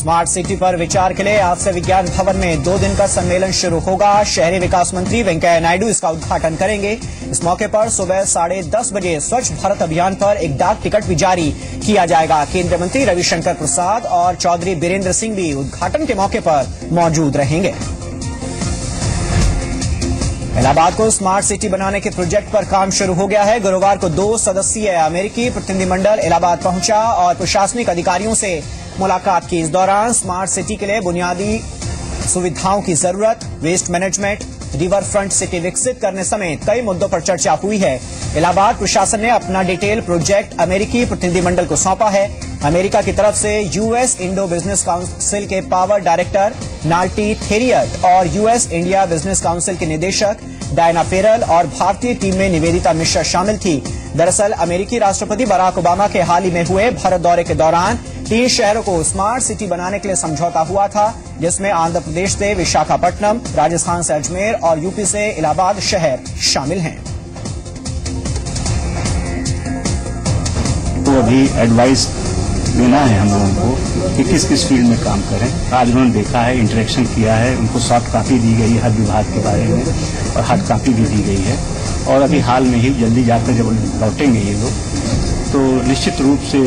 Smart city पर विचार के लिए आज से विज्ञान भवन में 2 दिन का सम्मेलन शुरू होगा। शहरी विकास मंत्री वेंकैया नायडू इसका उद्घाटन करेंगे। इस मौके पर सुबह 10:30 बजे स्वच्छ भारत अभियान पर एक डाक टिकट भी जारी किया जाएगा। केंद्रीय मंत्री रविशंकर प्रसाद और चौधरी बीरेंद्र सिंह भी उद्घाटन के मौके पर मौजूद रहेंगे। इलाहाबाद को स्मार्ट सिटी बनाने के प्रोजेक्ट पर काम शुरू हो गया है। गुरुवार को 2 सदस्यीय अमेरिकी प्रतिनिधिमंडल इलाहाबाद पहुंचा और प्रशासनिक अधिकारियों से मुलाकात की। इस दौरान स्मार्ट सिटी के लिए बुनियादी सुविधाओं की जरूरत, waste management, river front city विकसित करने समेत कई मुद्दों पर चर्चा हुई है। इलाहाबाद प्रशासन ने अपना डिटेल प्रोजेक्ट अमेरिकी प्रतिनिधिमंडल को सौंपा है। अमेरिका की तरफ से यूएस इंडो बिजनेस काउंसिल के पावर डायरेक्टर नाल्टी थेरियट और यूएस इंडिया बिजनेस काउंसिल के निदेशक डायना पेरल और भारतीय टीम में निवेदिता मिश्रा शामिल थी। दरअसल अमेरिकी राष्ट्रपति बराक ओबामा के हाल ही में हुए भारत दौरे के दौरान 3 शहरों को स्मार्ट सिटी बनाने के लिए समझौता हुआ था, जिसमें आंध्र प्रदेश से विशाखापट्टनम, राजस्थान से अजमेर और यूपी से इलाहाबाद शहर शामिल हैं। तो अभी एडवाइस देना है हम लोगों को कि किस किस फील्ड में काम करें। आज उन्होंने देखा है, इंटरेक्शन किया है, उनको सॉफ्ट कॉपी दी गई है हर विभाग के बारे में और हार्ड कॉपी भी दी गई है। और अभी हाल में ही जल्दी जाकर जब लौटेंगे ये लोग, तो निश्चित रूप से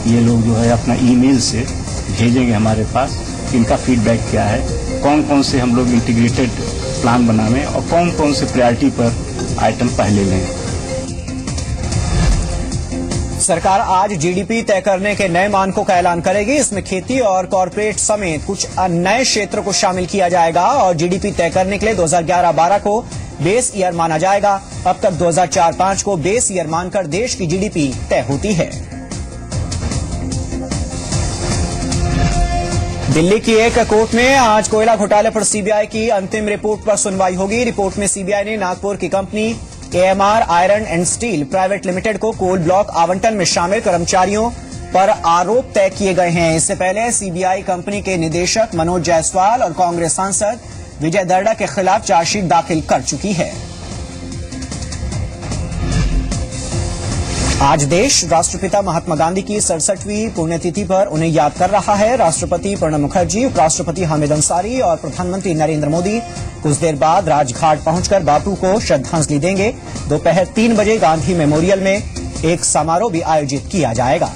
ये लोग जो है अपना ईमेल से भेजेंगे हमारे पास कि इनका फीडबैक क्या है, कौन कौन से हम लोग इंटीग्रेटेड प्लान बनावें और कौन कौन से प्रायोरिटी पर आइटम पहले लें। सरकार आज जीडीपी तय करने के नए मानकों का ऐलान करेगी। इसमें खेती और कॉरपोरेट समेत कुछ नए क्षेत्रों को शामिल किया जाएगा और जीडीपी तय करने के लिए 2011-12 को बेस ईयर माना जाएगा। अब तक 2004-5 को बेस ईयर मानकर देश की जीडीपी तय होती है। दिल्ली की एक कोर्ट में आज कोयला घोटाले पर सीबीआई की अंतिम रिपोर्ट पर सुनवाई होगी। रिपोर्ट में सीबीआई ने नागपुर की company AMR iron and steel private limited को कोल ब्लॉक आवंटन में शामिल कर्मचारियों पर आरोप तय किए गए हैं। इससे पहले सीबीआई कंपनी के निदेशक मनोज जायसवाल और कांग्रेस सांसद विजय दर्डा के खिलाफ चार्जशीट दाखिल कर चुकी है। आज देश राष्ट्रपिता महात्मा गांधी की 67वीं पुण्यतिथि पर उन्हें याद कर रहा है। राष्ट्रपति प्रणब मुखर्जी, उपराष्ट्रपति हामिद अंसारी और प्रधानमंत्री नरेंद्र मोदी कुछ देर बाद राजघाट पहुंचकर बापू को श्रद्धांजलि देंगे। दोपहर 3 बजे गांधी मेमोरियल में एक समारोह भी आयोजित किया जाएगा।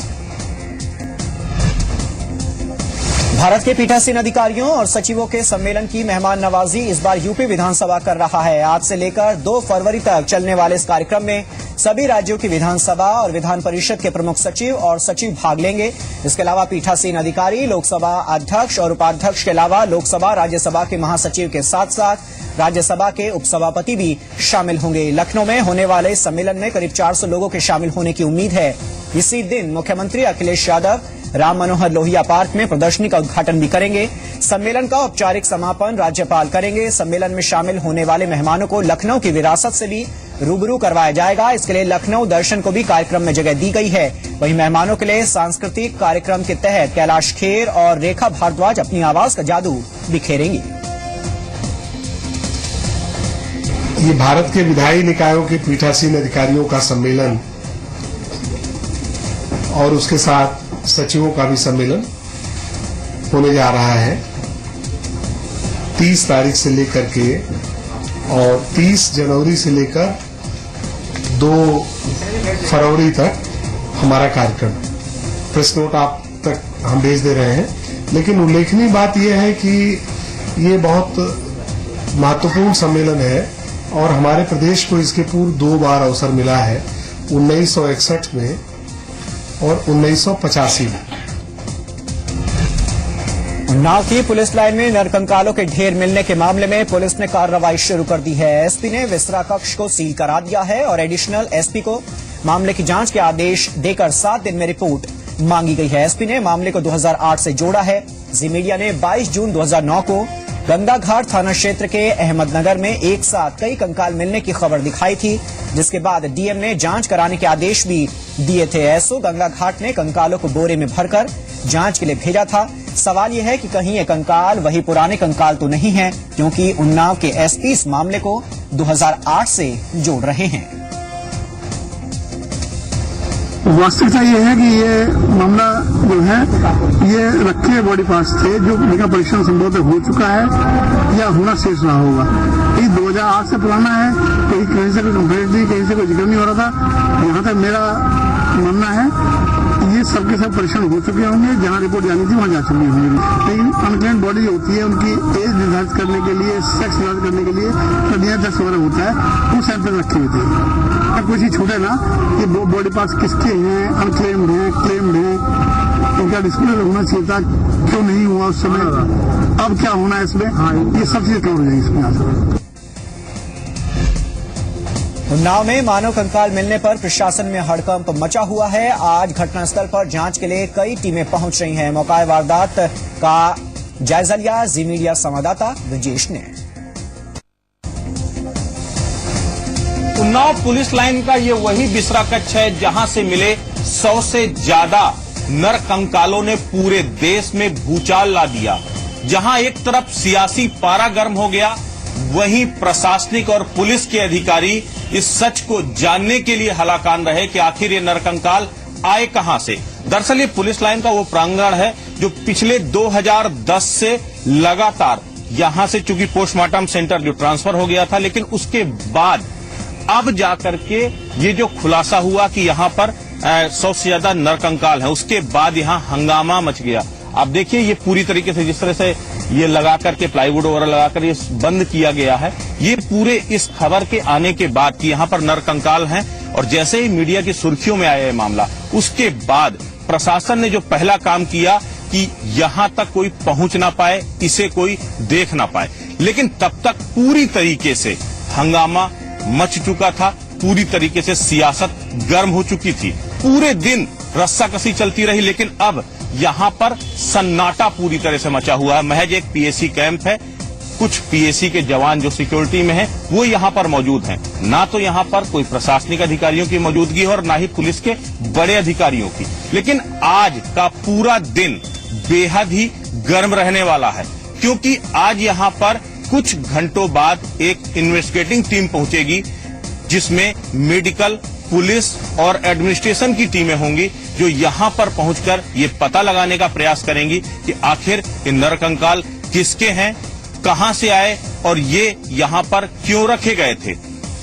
भारत के पीठासीन अधिकारियों और सचिवों के सम्मेलन की मेहमान नवाजी इस बार यूपी विधानसभा कर रहा है। आज से लेकर 2 फरवरी तक चलने वाले इस कार्यक्रम में सभी राज्यों की विधानसभा और विधान परिषद के प्रमुख सचिव और सचिव भाग लेंगे। इसके अलावा पीठासीन अधिकारी, लोकसभा अध्यक्ष और उपाध्यक्ष के अलावा लोकसभा, राज्यसभा के महासचिव के साथ साथ राज्यसभा के उपसभापति भी शामिल होंगे। लखनऊ में होने वाले इस सम्मेलन में करीब 400 लोगों के शामिल होने की उम्मीद है। इसी दिन मुख्यमंत्री अखिलेश यादव राम मनोहर लोहिया पार्क में प्रदर्शनी का उद्घाटन भी करेंगे। सम्मेलन का औपचारिक समापन राज्यपाल करेंगे। सम्मेलन में शामिल होने वाले मेहमानों को लखनऊ की विरासत से भी रूबरू करवाया जाएगा। इसके लिए लखनऊ दर्शन को भी कार्यक्रम में जगह दी गई है। वहीं मेहमानों के लिए सांस्कृतिक कार्यक्रम के तहत कैलाश खेर और रेखा भारद्वाज अपनी आवाज का जादू बिखेरेंगी। ये भारत के विधायी निकायों के पीठासीन अधिकारियों का सम्मेलन और उसके साथ सचिवों का भी सम्मेलन होने जा रहा है। 30 तारीख से लेकर के और 30 जनवरी से लेकर 2 फरवरी तक हमारा कार्यक्रम। प्रेस नोट आप तक हम भेज दे रहे हैं, लेकिन उल्लेखनीय बात यह है कि ये बहुत महत्वपूर्ण सम्मेलन है और हमारे प्रदेश को इसके पूर्व 2 बार अवसर मिला है, 1961 में और 1985 में। उन्नाव की पुलिस लाइन में नरकंकालों के ढेर मिलने के मामले में पुलिस ने कार्रवाई शुरू कर दी है। एसपी ने विसरा कक्ष को सील करा दिया है और एडिशनल एसपी को मामले की जांच के आदेश देकर 7 दिन में रिपोर्ट मांगी गई है। एसपी ने मामले को 2008 से जोड़ा है। जी मीडिया ने 22 जून 2009 को गंगा घाट थाना क्षेत्र के अहमदनगर में एक साथ कई कंकाल मिलने की खबर दिखाई थी, जिसके बाद डीएम ने जांच कराने के आदेश भी दिए थे। एसओ गंगा घाट ने कंकालों को बोरे में भरकर जांच के लिए भेजा था। सवाल यह है कि कहीं ये कंकाल वही पुराने कंकाल तो नहीं हैं, क्योंकि उन्नाव के एसपी इस मामले को 2008 से जोड़ रहे हैं। वास्तविकता ये है कि ये मामला जो है ये रखे बॉडी पार्ट्स थे जो जिनका परीक्षण संभवतः हो चुका है या होना शेष रहा होगा। ये 2008 से पुराना है, कहीं से कोई कंप्लेंट नहीं, कहीं से कोई जिक्र नहीं हो रहा था। यहाँ तक मेरा मानना है ये सबके सब परीक्षण हो चुके होंगे, जहाँ रिपोर्ट जानी थी वहाँ जा चुकी होंगी। लेकिन अनक्लेम्ड बॉडी होती है, उनकी एज निर्धारित करने के लिए, सेक्स निर्धारित करने के लिए डीएनए टेस्ट वगैरह होता है, वो सैंपल रखे हुए थे। अब कोई चीज छूटे ना कि बॉडी पार्ट्स किसके हैं, अनक्लेम्ड हैं, क्लेम्ड हैं, उनका डिस्क्लोजर होना चाहिए था, क्यों नहीं हुआ उस समय, अब क्या होना है इसमें, ये सब चीजें कवर हो जाएगी इसमें आज। उन्नाव में मानव कंकाल मिलने पर प्रशासन में हड़कंप मचा हुआ है। आज घटनास्थल पर जांच के लिए कई टीमें पहुंच रही हैं। मौका वारदात का जायजा लिया जी मीडिया संवाददाता ब्रजेश ने। उन्नाव पुलिस लाइन का ये वही बिसरा कच्छ है जहां से मिले 100 से ज्यादा नर कंकालों ने पूरे देश में भूचाल ला दिया। जहां एक तरफ सियासी पारा गर्म हो गया, वहीं प्रशासनिक और पुलिस के अधिकारी इस सच को जानने के लिए हलाकान रहे कि आखिर ये नरकंकाल आए कहां से। दरअसल ये पुलिस लाइन का वो प्रांगण है जो पिछले 2010 से लगातार यहां से, चूंकि पोस्टमार्टम सेंटर जो ट्रांसफर हो गया था, लेकिन उसके बाद अब जाकर के ये जो खुलासा हुआ कि यहां पर 100 से ज्यादा नरकंकाल है, उसके बाद यहां हंगामा मच गया। आप देखिए ये पूरी तरीके से जिस तरह से ये लगा करके प्लाईवुड वगैरह लगाकर ये बंद किया गया है, ये पूरे इस खबर के आने के बाद कि यहां पर नरकंकाल हैं, और जैसे ही मीडिया की सुर्खियों में आया ये मामला, उसके बाद प्रशासन ने जो पहला काम किया कि यहां तक कोई पहुंच ना पाए, इसे कोई देख ना पाए। लेकिन तब तक पूरी तरीके से हंगामा मच चुका था, पूरी तरीके से सियासत गर्म हो चुकी थी, पूरे दिन रस्साकसी चलती रही। लेकिन अब यहां पर सन्नाटा पूरी तरह से मचा हुआ है। महज एक पीएसी कैंप है, कुछ पीएसी के जवान जो सिक्योरिटी में हैं वो यहां पर मौजूद हैं। ना तो यहां पर कोई प्रशासनिक अधिकारियों की मौजूदगी है और ना ही पुलिस के बड़े अधिकारियों की। लेकिन आज का पूरा दिन बेहद ही गर्म रहने वाला है, क्योंकि आज यहां पर कुछ घंटों बाद एक इन्वेस्टिगेटिंग टीम पहुंचेगी, जिसमें मेडिकल, पुलिस और एडमिनिस्ट्रेशन की टीमें होंगी, जो यहां पर पहुंचकर ये पता लगाने का प्रयास करेंगी कि आखिर ये नरकंकाल किसके हैं, कहां से आए और ये यहां पर क्यों रखे गए थे।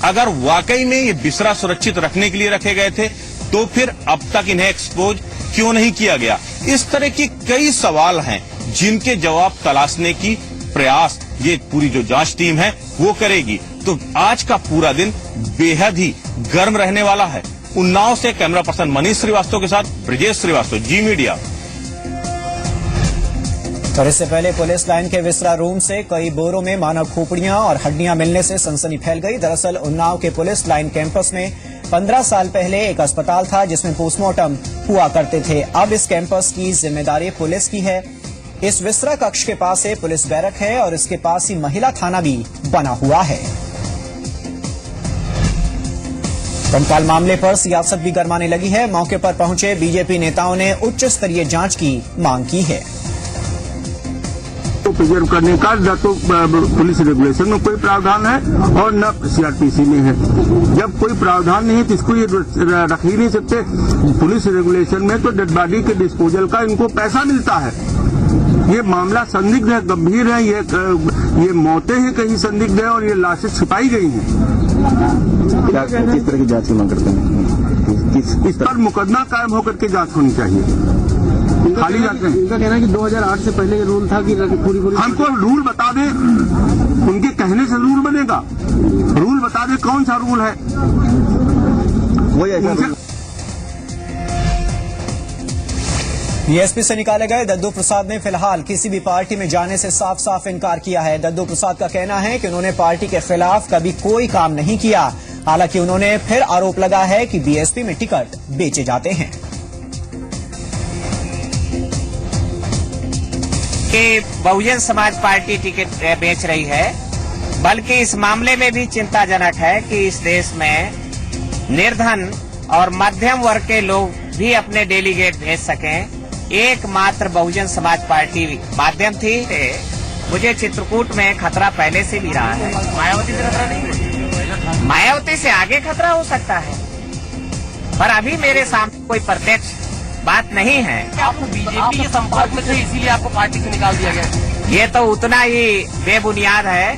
अगर वाकई में ये बिसरा सुरक्षित रखने के लिए रखे गए थे, तो फिर अब तक इन्हें एक्सपोज क्यों नहीं किया गया। इस तरह की कई सवाल हैं जिनके जवाब तलाशने की प्रयास ये पूरी जो जांच टीम है वो करेगी। तो आज का पूरा दिन बेहद ही गर्म रहने वाला है। उन्नाव से कैमरा पर्सन मनीष श्रीवास्तव के साथ ब्रजेश श्रीवास्तव, जी मीडिया। और इससे पहले पुलिस लाइन के विसरा रूम से कई बोरों में मानव खोपड़ियां और हड्डियां मिलने से सनसनी फैल गई। दरअसल उन्नाव के पुलिस लाइन कैंपस में 15 साल पहले एक अस्पताल था जिसमें पोस्टमार्टम हुआ करते थे। अब इस कैंपस की जिम्मेदारी पुलिस की है। इस विसरा कक्ष के पास से पुलिस बैरक है और इसके पास ही महिला थाना भी बना हुआ है। कंकाल मामले पर सियासत भी गरमाने लगी है। मौके पर पहुंचे बीजेपी नेताओं ने उच्च स्तरीय जांच की मांग की है। तो प्रिजर्व करने का न तो पुलिस रेगुलेशन में कोई प्रावधान है और न सीआरपीसी में है। जब कोई प्रावधान नहीं है तो इसको ये रख ही नहीं सकते। पुलिस रेगुलेशन में तो डेड बॉडी के डिस्पोजल का इनको पैसा मिलता है। ये मामला संदिग्ध है, गंभीर है, ये मौतें हैं कहीं संदिग्ध है और ये लाशें छिपाई गई हैं। क्या किस तरह की जांच की मांग करते हैं? इस पर मुकदमा कायम होकर के जांच होनी चाहिए। खाली जांच नहीं। इनका कहना है कि 2008 से पहले ये रूल था कि पूरी हमको रूल बता दे, उनके कहने से रूल बनेगा। रूल बता दे कौन सा रूल है वही। बीएसपी से निकाले गए दद्दू प्रसाद ने फिलहाल किसी भी पार्टी में जाने से साफ साफ इनकार किया है। दद्दू प्रसाद का कहना है कि उन्होंने पार्टी के खिलाफ कभी कोई काम नहीं किया। हालांकि उन्होंने फिर आरोप लगा है कि बीएसपी में टिकट बेचे जाते हैं। कि बहुजन समाज पार्टी टिकट बेच रही है, बल्कि इस मामले में भी चिंताजनक है कि इस देश में निर्धन और मध्यम वर्ग के लोग भी अपने डेलीगेट भेज सकें। एकमात्र बहुजन समाज पार्टी माध्यम थी। मुझे चित्रकूट में खतरा पहले से भी रहा है। मायावती से खतरा नहीं है। मायावती से आगे खतरा हो सकता है। पर अभी मेरे सामने कोई प्रत्यक्ष बात नहीं है। आप बीजेपी के संपर्क में थे इसीलिए आपको पार्टी से निकाल दिया गया? ये तो उतना ही बेबुनियाद है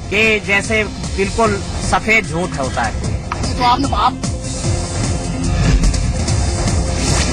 कि जैसे बिल्कुल सफेद झूठ होता है। तो आप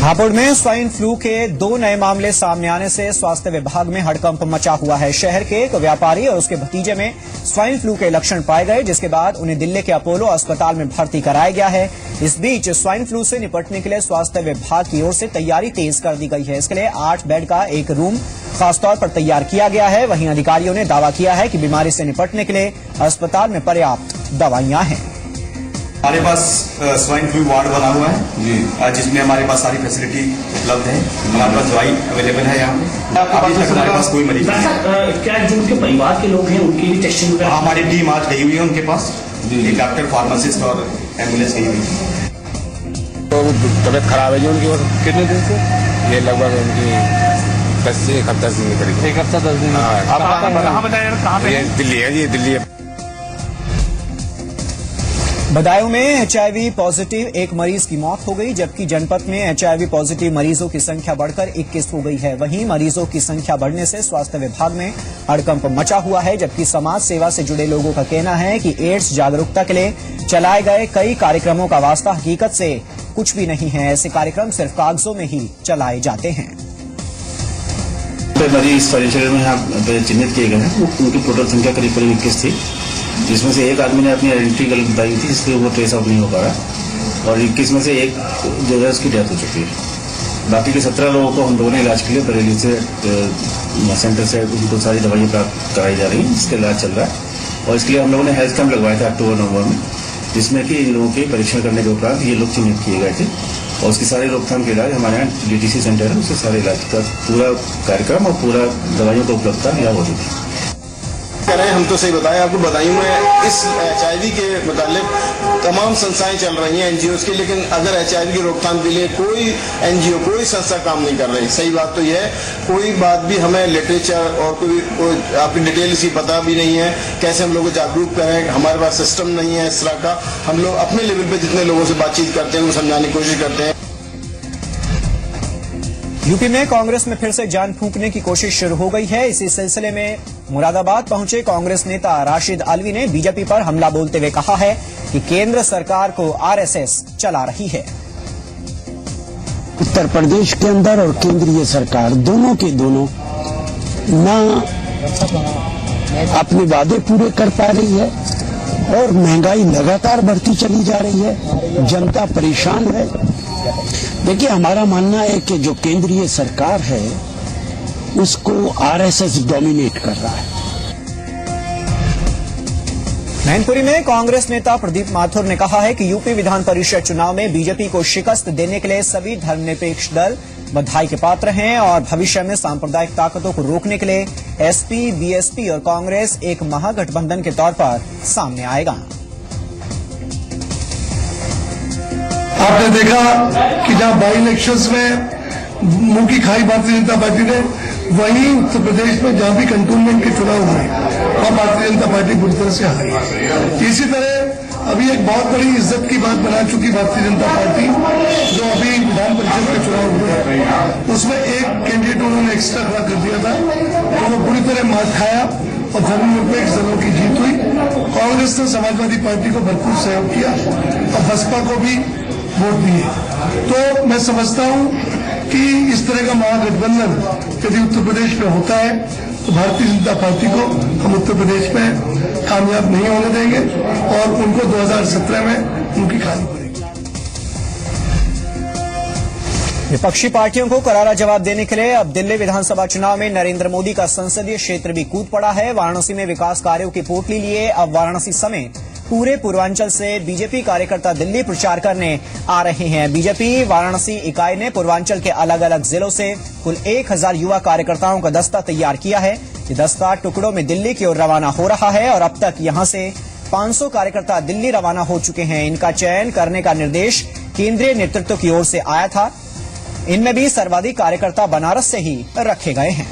हापुड़ में स्वाइन फ्लू के 2 नए मामले सामने आने से स्वास्थ्य विभाग में हड़कंप मचा हुआ है। शहर के एक व्यापारी और उसके भतीजे में स्वाइन फ्लू के लक्षण पाए गए, जिसके बाद उन्हें दिल्ली के अपोलो अस्पताल में भर्ती कराया गया है। इस बीच स्वाइन फ्लू से निपटने के लिए स्वास्थ्य विभाग की ओर से तैयारी तेज कर दी गई है। इसके लिए 8 बेड का एक रूम खासतौर पर तैयार किया गया है। वहीं अधिकारियों ने दावा किया है कि बीमारी से निपटने के लिए अस्पताल में पर्याप्त दवाइयां हैं। हमारे पास स्वाइन फ्लू वार्ड बना हुआ है जी, जिसमें हमारे पास सारी फैसिलिटी उपलब्ध है। हमारे पास दवाई अवेलेबल है यहाँ। अभी तक हमारे पास कोई मरीज नहीं है। क्या जो उनके परिवार के लोग हैं उनकी भी टेस्टिंग? हमारी टीम आज गई हुई है उनके पास, एक डॉक्टर, फार्मासिस्ट और एम्बुलेंस गई हुई है। तो तबियत खराब है जी उनकी। और कितने दिन से? ये लगभग उनकी 10 से 1 हफ्ता से करीब। 1 हफ्ता 10 दिन। कहाँ बताया? दिल्ली है जी, दिल्ली है। बदायूं में HIV पॉजिटिव एक मरीज की मौत हो गई, जबकि जनपद में HIV पॉजिटिव मरीजों की संख्या बढ़कर 21 हो गई है। वहीं मरीजों की संख्या बढ़ने से स्वास्थ्य विभाग में हड़कंप मचा हुआ है, जबकि समाज सेवा से जुड़े लोगों का कहना है कि एड्स जागरूकता के लिए चलाए गए कई कार्यक्रमों का वास्ता हकीकत से कुछ भी नहीं है। ऐसे कार्यक्रम सिर्फ कागजों में ही चलाए जाते हैं। मरीज शहर में यहाँ चिन्हित किए गए हैं, उनकी टोटल संख्या करीब 21 थी, जिसमें से एक आदमी ने अपनी आइडेंटिटी गलत बताई थी, इसलिए वो ट्रेस आउट नहीं हो पा रहा, और 21 में से एक जो है उसकी डेथ हो चुकी है। बाकी के 17 लोगों को हम लोगों ने इलाज के लिए बरेली से सेंटर से उनको सारी दवाइयाँ प्राप्त कराई जा रही हैं, जिसका इलाज चल रहा है। और इसके लिए हम लोगों ने हेल्थ कैंप लगवाया था अक्टूबर-नवंबर में, जिसमें कि इन लोगों के परीक्षण करने के उपरांत ये लोग चिन्हित किए गए थे, और उसकी सारी रोकथाम के इलाज हमारे यहाँ DTC सेंटर है, उससे सारे इलाज का पूरा कार्यक्रम और पूरा दवाइयों का उपलब्धता यहाँ मौजूद है। कह रहे हैं, हम तो सही बताएं आपको, बदायूं में इस HIV के मुतालिक तमाम संस्थाएं चल रही हैं NGOs की, लेकिन अगर HIV की रोकथाम के लिए कोई NGO, कोई संस्था काम नहीं कर रही। सही बात तो यह है, कोई बात भी हमें लिटरेचर और कोई आपकी डिटेल सी पता भी नहीं है, कैसे हम लोग को जागरूक करें। हमारे पास सिस्टम नहीं है इस तरह का। हम लोग अपने लेवल पे जितने लोगों से बातचीत करते हैं उनको समझाने की कोशिश करते हैं। यूपी में कांग्रेस में फिर से जान फूंकने की कोशिश शुरू हो गई है। इसी सिलसिले में मुरादाबाद पहुंचे कांग्रेस नेता राशिद अलवी ने बीजेपी पर हमला बोलते हुए कहा है कि केंद्र सरकार को RSS चला रही है। उत्तर प्रदेश के अंदर और केंद्रीय सरकार दोनों के दोनों न अपने वादे पूरे कर पा रही है, और महंगाई लगातार बढ़ती चली जा रही है, जनता परेशान है। देखिए, हमारा मानना है कि जो केंद्रीय सरकार है उसको RSS डोमिनेट कर रहा है। मैनपुरी में कांग्रेस नेता प्रदीप माथुर ने कहा है कि यूपी विधान परिषद चुनाव में बीजेपी को शिकस्त देने के लिए सभी धर्मनिरपेक्ष दल बधाई के पात्र हैं, और भविष्य में सांप्रदायिक ताकतों को रोकने के लिए SP, BSP और कांग्रेस एक महागठबंधन के तौर पर सामने आएगा। आपने देखा कि जहां बाई इलेक्शंस में मुंह की खाई भारतीय जनता पार्टी ने, वहीं उत्तर प्रदेश में जहां भी कंटोनमेंट के चुनाव हुए वहां भारतीय जनता पार्टी बुरी तरह से हारी। इसी तरह अभी एक बहुत बड़ी इज्जत की बात बना चुकी भारतीय जनता पार्टी, जो अभी विधान परिषद के चुनाव हुए उसमें एक कैंडिडेट उन्होंने एक्स्ट्रा खड़ा कर दिया था, तो वो पूरी तरह मार खाया और धर्मनिरपेक्ष दलों की जीत हुई। कांग्रेस ने समाजवादी पार्टी को भरपूर सहयोग किया और बसपा को भी वोट दिए। तो मैं समझता हूं कि इस तरह का महागठबंधन यदि उत्तर प्रदेश में होता है तो भारतीय जनता पार्टी को हम उत्तर प्रदेश में कामयाब नहीं होने देंगे, और उनको 2017 में उनकी खानी पड़ेगी। विपक्षी पार्टियों को करारा जवाब देने के लिए अब दिल्ली विधानसभा चुनाव में नरेंद्र मोदी का संसदीय क्षेत्र भी कूद पड़ा है। वाराणसी में विकास कार्यों की पोटली लिए अब वाराणसी समेत पूरे पूर्वांचल से बीजेपी कार्यकर्ता दिल्ली प्रचार करने आ रहे हैं। बीजेपी वाराणसी इकाई ने पूर्वांचल के अलग अलग जिलों से कुल 1000 युवा कार्यकर्ताओं का दस्ता तैयार किया है। ये दस्ता टुकड़ों में दिल्ली की ओर रवाना हो रहा है, और अब तक यहां से 500 कार्यकर्ता दिल्ली रवाना हो चुके हैं। इनका चयन करने का निर्देश केंद्रीय नेतृत्व की ओर से आया था। इनमें भी सर्वाधिक कार्यकर्ता बनारस से ही रखे गए हैं।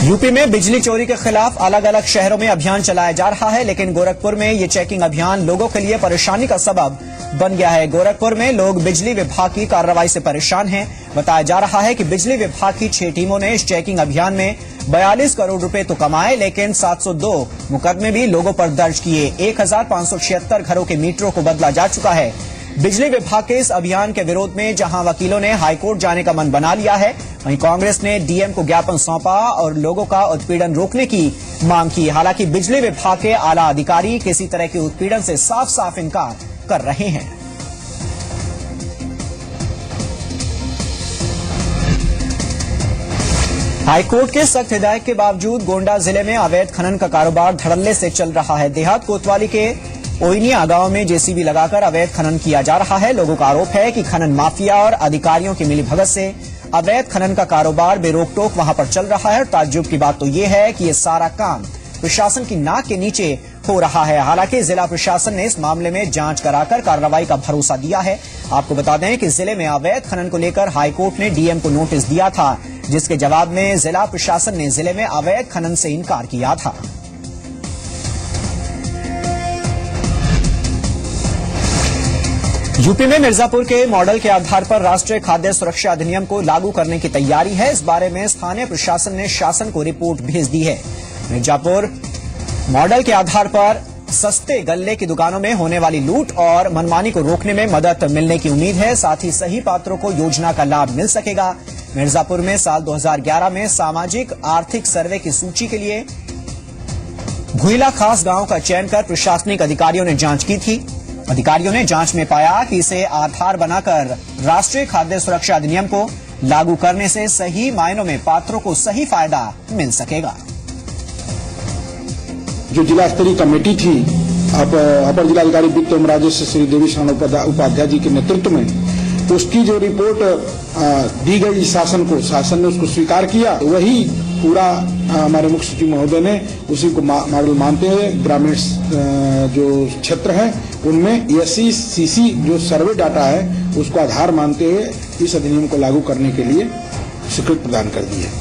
यूपी में बिजली चोरी के खिलाफ अलग अलग शहरों में अभियान चलाया जा रहा है, लेकिन गोरखपुर में ये चेकिंग अभियान लोगों के लिए परेशानी का सबब बन गया है। गोरखपुर में लोग बिजली विभाग की कार्रवाई से परेशान हैं। बताया जा रहा है कि बिजली विभाग की 6 टीमों ने इस चेकिंग अभियान में 42 करोड़ रुपए तो कमाए, लेकिन 702 मुकदमे भी लोगों पर दर्ज किए। 1576 घरों के मीटरों को बदला जा चुका है। बिजली विभाग के इस अभियान के विरोध में जहां वकीलों ने हाईकोर्ट जाने का मन बना लिया है, वहीं कांग्रेस ने डीएम को ज्ञापन सौंपा और लोगों का उत्पीड़न रोकने की मांग की। हालांकि बिजली विभाग के आला अधिकारी किसी तरह के उत्पीड़न से साफ साफ इनकार कर रहे हैं। हाईकोर्ट के सख्त हिदायत के बावजूद गोंडा जिले में अवैध खनन का कारोबार धड़ल्ले से चल रहा है। देहात कोतवाली के ओइनिया गांव में जेसीबी लगाकर अवैध खनन किया जा रहा है। लोगों का आरोप है कि खनन माफिया और अधिकारियों की मिलीभगत से अवैध खनन का कारोबार बेरोक टोक वहां पर चल रहा है। ताज्जुब की बात तो ये है कि ये सारा काम प्रशासन की नाक के नीचे हो रहा है। हालांकि जिला प्रशासन ने इस मामले में जांच कराकर कार्रवाई का भरोसा दिया है। आपको बता दें कि जिले में अवैध खनन को लेकर हाईकोर्ट ने डीएम को नोटिस दिया था, जिसके जवाब में जिला प्रशासन ने जिले में अवैध खनन से इनकार किया था। यूपी में मिर्जापुर के मॉडल के आधार पर राष्ट्रीय खाद्य सुरक्षा अधिनियम को लागू करने की तैयारी है। इस बारे में स्थानीय प्रशासन ने शासन को रिपोर्ट भेज दी है। मिर्जापुर मॉडल के आधार पर सस्ते गल्ले की दुकानों में होने वाली लूट और मनमानी को रोकने में मदद मिलने की उम्मीद है। साथ ही सही पात्रों को योजना का लाभ मिल सकेगा। मिर्जापुर में साल 2011 में सामाजिक आर्थिक सर्वे की सूची के लिए भुईला खास गांव का चयन कर प्रशासनिक अधिकारियों ने जांच की थी। अधिकारियों ने जांच में पाया कि इसे आधार बनाकर राष्ट्रीय खाद्य सुरक्षा अधिनियम को लागू करने से सही मायनों में पात्रों को सही फायदा मिल सकेगा। जो जिला स्तरीय कमेटी थी अपर जिलाधिकारी वित्त एवं राजस्व श्री देवी शरण उपाध्याय जी के नेतृत्व में, उसकी जो रिपोर्ट दी गई शासन को, शासन ने उसको स्वीकार किया। वही पूरा हमारे मुख्य सचिव महोदय ने उसी को मॉडल मानते हुए ग्रामीण जो क्षेत्र है उनमें SCC जो सर्वे डाटा है उसको आधार मानते हुए इस अधिनियम को लागू करने के लिए स्वीकृति प्रदान कर दी है।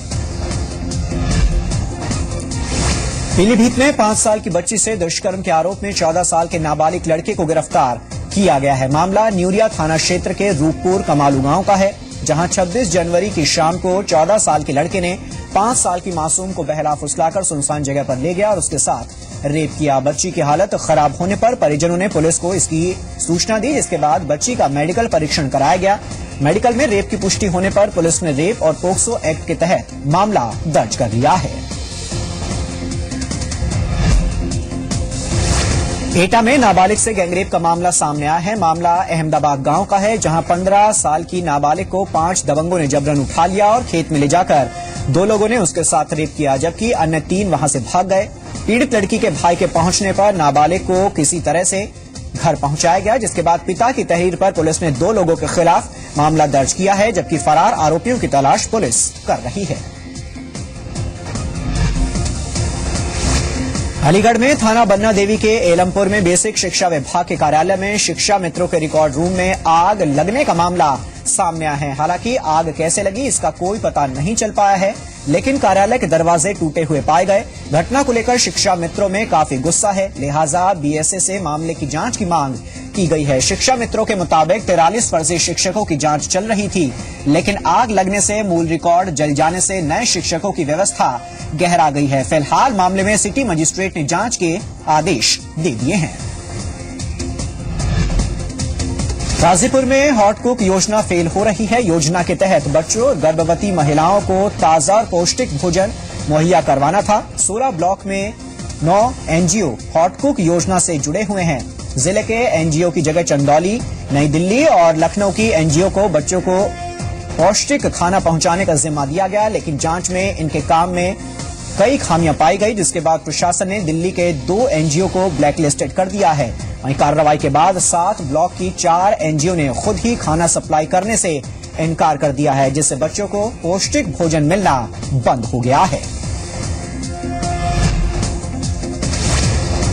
पीलीभीत में 5 साल की बच्ची से दुष्कर्म के आरोप में 14 साल के नाबालिग लड़के को गिरफ्तार किया गया है। मामला न्यूरिया थाना क्षेत्र के रूपपुर कमालू गांव का है, जहां 26 जनवरी की शाम को 14 साल के लड़के ने 5 साल की मासूम को बहला फुसलाकर सुनसान जगह पर ले गया और उसके साथ रेप किया। बच्ची की हालत खराब होने पर परिजनों ने पुलिस को इसकी सूचना दी, जिसके बाद बच्ची का मेडिकल परीक्षण कराया गया। मेडिकल में रेप की पुष्टि होने पर पुलिस ने रेप और पोक्सो एक्ट के तहत मामला दर्ज कर लिया है। एटा में नाबालिग से गैंगरेप का मामला सामने आया है। मामला अहमदाबाद गांव का है, जहां 15 साल की नाबालिग को 5 दबंगों ने जबरन उठा लिया और खेत में ले जाकर 2 लोगों ने उसके साथ रेप किया, जबकि अन्य 3 वहां से भाग गए। पीड़ित लड़की के भाई के पहुंचने पर नाबालिग को किसी तरह से घर पहुंचाया गया, जिसके बाद पिता की तहरीर पर पुलिस ने 2 लोगों के खिलाफ मामला दर्ज किया है, जबकि फरार आरोपियों की तलाश पुलिस कर रही है। अलीगढ़ में थाना बन्ना देवी के एलमपुर में बेसिक शिक्षा विभाग के कार्यालय में शिक्षा मित्रों के रिकॉर्ड रूम में आग लगने का मामला सामने आया है। हालांकि आग कैसे लगी इसका कोई पता नहीं चल पाया है, लेकिन कार्यालय के दरवाजे टूटे हुए पाए गए। घटना को लेकर शिक्षा मित्रों में काफी गुस्सा है, लिहाजा बीएसए से मामले की जांच की मांग की गई है। शिक्षा मित्रों के मुताबिक 43 फर्जी शिक्षकों की जांच चल रही थी, लेकिन आग लगने से मूल रिकॉर्ड जल जाने से नए शिक्षकों की व्यवस्था गहरा गई है। फिलहाल मामले में सिटी मजिस्ट्रेट ने जांच के आदेश दे दिए हैं। गाजीपुर में हॉट कुक योजना फेल हो रही है। योजना के तहत बच्चों और गर्भवती महिलाओं को ताजा और पौष्टिक भोजन मुहैया करवाना था। 16 ब्लॉक में 9 एनजीओ हॉट कुक योजना से जुड़े हुए हैं। जिले के एनजीओ की जगह चंदौली, नई दिल्ली और लखनऊ की एनजीओ को बच्चों को पौष्टिक खाना पहुंचाने का जिम्मा दिया गया, लेकिन जांच में इनके काम में कई खामियां पाई गई, जिसके बाद प्रशासन ने दिल्ली के 2 एनजीओ को ब्लैकलिस्टेड कर दिया है। वहीं कार्रवाई के बाद 7 ब्लॉक की 4 एनजीओ ने खुद ही खाना सप्लाई करने से इनकार कर दिया है, जिससे बच्चों को पौष्टिक भोजन मिलना बंद हो गया है।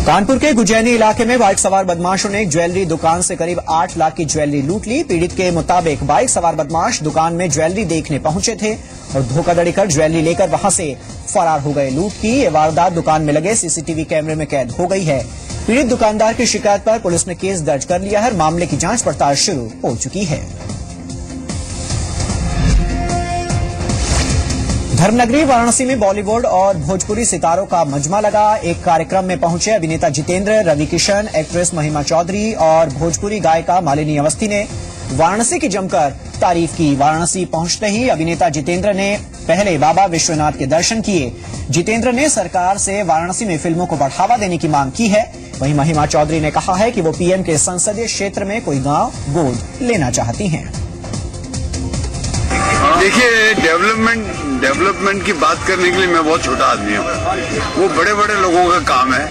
कानपुर के गुजैनी इलाके में बाइक सवार बदमाशों ने एक ज्वेलरी दुकान से करीब 8 लाख की ज्वेलरी लूट ली। पीड़ित के मुताबिक बाइक सवार बदमाश दुकान में ज्वेलरी देखने पहुंचे थे और धोखाधड़ी कर ज्वेलरी लेकर वहां से फरार हो गए। लूट की ये वारदात दुकान में लगे सीसीटीवी कैमरे में कैद हो गई है। पीड़ित दुकानदार की शिकायत पर पुलिस ने केस दर्ज कर लिया है और मामले की जांच पड़ताल शुरू हो चुकी है। धर्मनगरी वाराणसी में बॉलीवुड और भोजपुरी सितारों का मजमा लगा। एक कार्यक्रम में पहुंचे अभिनेता जितेंद्र, रवि किशन, एक्ट्रेस महिमा चौधरी और भोजपुरी गायिका मालिनी अवस्थी ने वाराणसी की जमकर तारीफ की। वाराणसी पहुंचते ही अभिनेता जितेंद्र ने पहले बाबा विश्वनाथ के दर्शन किए। जितेंद्र ने सरकार से वाराणसी में फिल्मों को बढ़ावा देने की मांग की है। वहीं महिमा चौधरी ने कहा है कि वो पीएम के संसदीय क्षेत्र में कोई गांव गोद लेना चाहती हैं। देखिए, डेवलपमेंट की बात करने के लिए मैं बहुत छोटा आदमी हूँ। वो बड़े बड़े लोगों का काम है।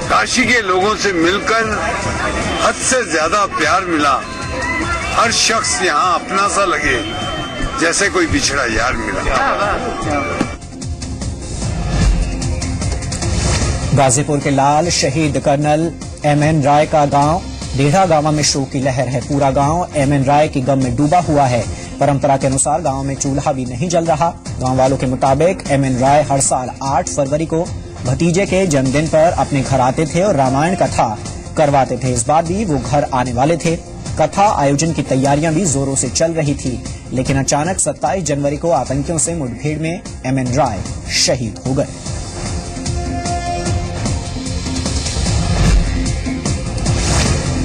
काशी के लोगों से मिलकर हद से ज्यादा प्यार मिला। हर शख्स यहाँ अपना सा लगे, जैसे कोई बिछड़ा यार मिला। गाजीपुर के लाल शहीद कर्नल एमएन राय का गांव डेढ़ा गांव में शोक की लहर है। पूरा गांव एमएन राय के गम में डूबा हुआ है। परंपरा के अनुसार गांव में चूल्हा भी नहीं जल रहा। गांव वालों के मुताबिक एमएन राय हर साल 8 फरवरी को भतीजे के जन्मदिन पर अपने घर आते थे और रामायण कथा करवाते थे। इस बार भी वो घर आने वाले थे। कथा आयोजन की तैयारियां भी जोरों से चल रही थी, लेकिन अचानक 27 जनवरी को आतंकियों से मुठभेड़ में एमएन राय शहीद हो गए।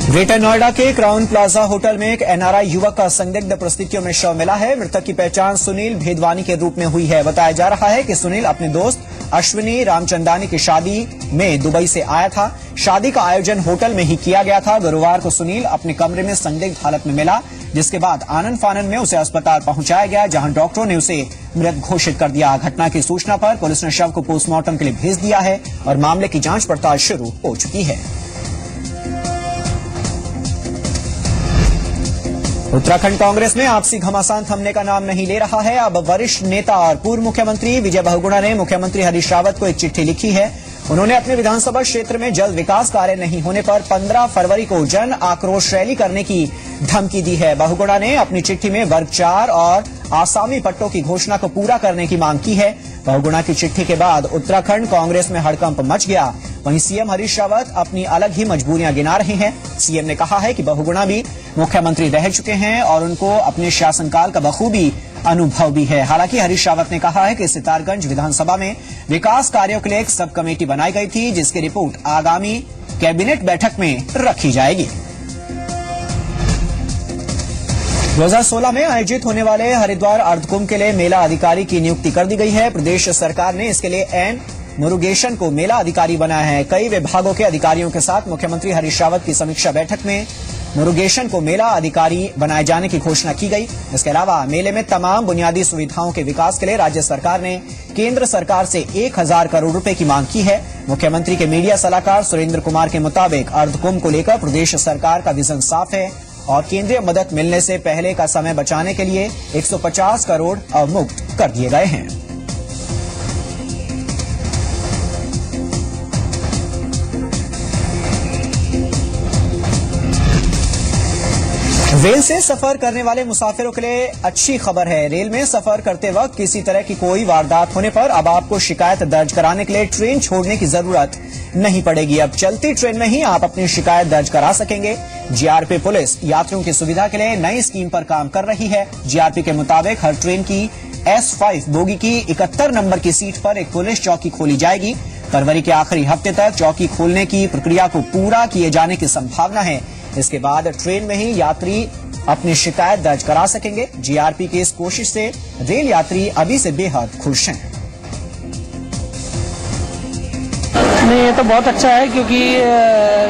ग्रेटर नोएडा के क्राउन प्लाजा होटल में एक एनआरआई युवक का संदिग्ध परिस्थितियों में शव मिला है। मृतक की पहचान सुनील भेदवानी के रूप में हुई है। बताया जा रहा है कि सुनील अपने दोस्त अश्विनी रामचंदानी की शादी में दुबई से आया था। शादी का आयोजन होटल में ही किया गया था। गुरुवार को सुनील अपने कमरे में संदिग्ध हालत में मिला, जिसके बाद आनन फानन में उसे अस्पताल पहुंचाया गया, जहां डॉक्टरों ने उसे मृत घोषित कर दिया। घटना की सूचना पर पुलिस ने शव को पोस्टमार्टम के लिए भेज दिया है और मामले की जांच पड़ताल शुरू हो चुकी है। उत्तराखंड कांग्रेस में आपसी घमासान थमने का नाम नहीं ले रहा है। अब वरिष्ठ नेता और पूर्व मुख्यमंत्री विजय बहुगुणा ने मुख्यमंत्री हरीश रावत को एक चिट्ठी लिखी है। उन्होंने अपने विधानसभा क्षेत्र में जल्द विकास कार्य नहीं होने पर 15 फरवरी को जन आक्रोश रैली करने की धमकी दी है। बहुगुणा ने अपनी चिट्ठी में वर्ग 4 और आसामी पट्टों की घोषणा को पूरा करने की मांग की है। बहुगुणा की चिट्ठी के बाद उत्तराखंड कांग्रेस में हड़कंप मच गया। वहीं सीएम हरीश रावत अपनी अलग ही मजबूरियां गिना रहे हैं। सीएम ने कहा है कि बहुगुणा भी मुख्यमंत्री रह चुके हैं और उनको अपने शासनकाल का बखूबी अनुभव भी है। हालांकि हरीश रावत ने कहा है कि सितारगंज विधानसभा में विकास कार्यों के लिए एक सब कमेटी बनाई गई थी, जिसकी रिपोर्ट आगामी कैबिनेट बैठक में रखी जाएगी। 2016 में आयोजित होने वाले हरिद्वार अर्धकुंभ के लिए मेला अधिकारी की नियुक्ति कर दी गई है। प्रदेश सरकार ने इसके लिए एन मुरुगेशन को मेला अधिकारी बनाया है। कई विभागों के अधिकारियों के साथ मुख्यमंत्री हरीश रावत की समीक्षा बैठक में मुरुगेशन को मेला अधिकारी बनाए जाने की घोषणा की गई। इसके अलावा मेले में तमाम बुनियादी सुविधाओं के विकास के लिए राज्य सरकार ने केंद्र सरकार से 1000 करोड़ रुपए की मांग की है। मुख्यमंत्री के मीडिया सलाहकार सुरेंद्र कुमार के मुताबिक अर्धकुंभ को लेकर प्रदेश सरकार का विजन साफ है और केंद्रीय मदद मिलने से पहले का समय बचाने के लिए 150 करोड़ अवमुक्त कर दिए गए हैं। रेल से सफर करने वाले मुसाफिरों के लिए अच्छी खबर है। रेल में सफर करते वक्त किसी तरह की कोई वारदात होने पर अब आपको शिकायत दर्ज कराने के लिए ट्रेन छोड़ने की जरूरत नहीं पड़ेगी। अब चलती ट्रेन में ही आप अपनी शिकायत दर्ज करा सकेंगे। जीआरपी पुलिस यात्रियों की सुविधा के लिए नई स्कीम पर काम कर रही है। जीआरपी के मुताबिक हर ट्रेन की S5 बोगी की 71 नंबर की सीट पर एक पुलिस चौकी खोली जाएगी। फरवरी के आखिरी हफ्ते तक चौकी खोलने की प्रक्रिया को पूरा किए जाने की संभावना है। इसके बाद ट्रेन में ही यात्री अपनी शिकायत दर्ज करा सकेंगे। जीआरपी की इस कोशिश से रेल यात्री अभी से बेहद खुश हैं। नहीं, ये तो बहुत अच्छा है क्योंकि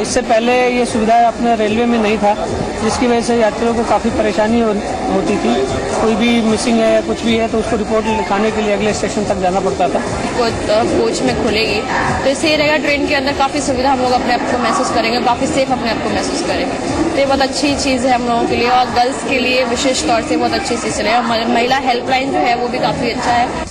इससे पहले ये सुविधा अपने रेलवे में नहीं था, जिसकी वजह से यात्रियों को काफ़ी परेशानी होती थी। कोई भी मिसिंग है या कुछ भी है तो उसको रिपोर्ट लिखाने के लिए अगले स्टेशन तक जाना पड़ता था। कोच में खुलेगी तो इससे ये रहेगा ट्रेन के अंदर काफ़ी सुविधा हम लोग अपने आप को महसूस करेंगे, काफ़ी सेफ अपने आप को महसूस करेंगे। तो ये बहुत अच्छी चीज़ है हम लोगों के लिए और गर्ल्स के लिए विशेष तौर से बहुत अच्छी चीज़ है। महिला हेल्पलाइन जो है वो भी काफ़ी अच्छा है।